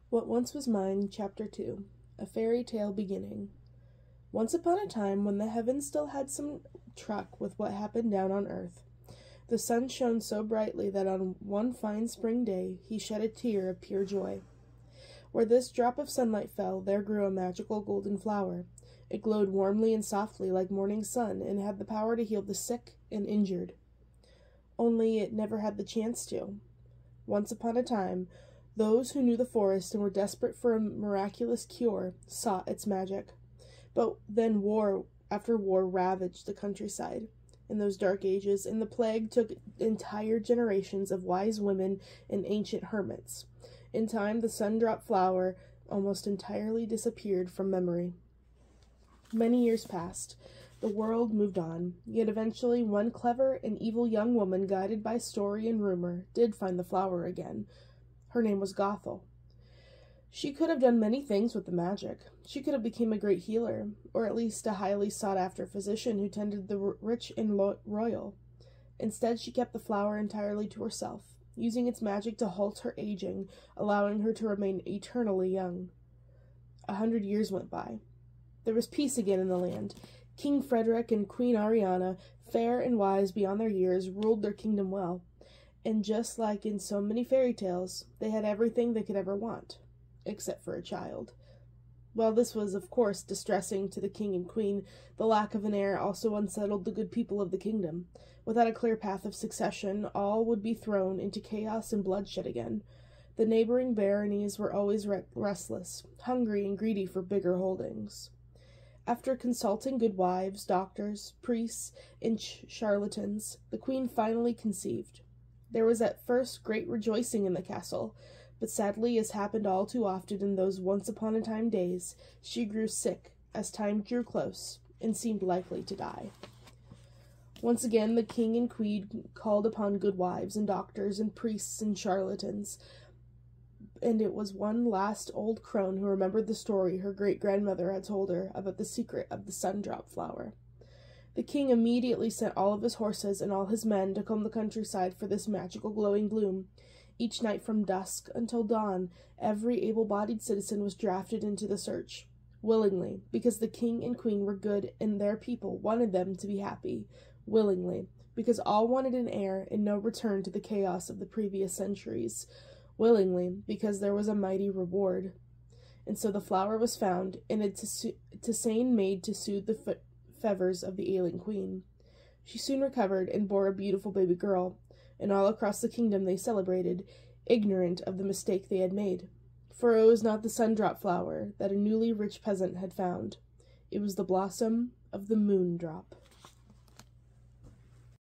What Once Was Mine, Chapter 2. A Fairy Tale Beginning. Once upon a time, when the heavens still had some truck with what happened down on earth, the sun shone so brightly that on one fine spring day he shed a tear of pure joy. Where this drop of sunlight fell, there grew a magical golden flower. It glowed warmly and softly like morning sun, and had the power to heal the sick and injured. Only it never had the chance to. Once upon a time, those who knew the forest and were desperate for a miraculous cure sought its magic. But then war after war ravaged the countryside in those dark ages, and the plague took entire generations of wise women and ancient hermits. In time, the sun-drop flower almost entirely disappeared from memory. Many years passed. The world moved on, yet eventually one clever and evil young woman, guided by story and rumor, did find the flower again. Her name was Gothel. She could have done many things with the magic. She could have become a great healer, or at least a highly sought-after physician who tended the rich and royal. Instead, she kept the flower entirely to herself, using its magic to halt her aging, allowing her to remain eternally young. 100 years went by. There was peace again in the land. King Frederick and Queen Ariana, fair and wise beyond their years, ruled their kingdom well. And just like in so many fairy tales, they had everything they could ever want, except for a child. While this was, of course, distressing to the king and queen, the lack of an heir also unsettled the good people of the kingdom. Without a clear path of succession, all would be thrown into chaos and bloodshed again. The neighboring baronies were always restless, hungry and greedy for bigger holdings. After consulting good wives, doctors, priests, and charlatans, the queen finally conceived. There was at first great rejoicing in the castle, but sadly, as happened all too often in those once-upon-a-time days, she grew sick as time drew close, and seemed likely to die. Once again, the king and queen called upon good wives and doctors and priests and charlatans, and it was one last old crone who remembered the story her great-grandmother had told her about the secret of the sun-drop flower. The king immediately sent all of his horses and all his men to comb the countryside for this magical glowing bloom. Each night from dusk until dawn, every able-bodied citizen was drafted into the search, willingly, because the king and queen were good and their people wanted them to be happy, willingly, because all wanted an heir and no return to the chaos of the previous centuries, willingly, because there was a mighty reward. And so the flower was found, and a tisane made to soothe the fevers of the ailing queen. She soon recovered and bore a beautiful baby girl, and all across the kingdom they celebrated, ignorant of the mistake they had made. For it was not the sun-drop flower that a newly rich peasant had found. It was the blossom of the moon-drop.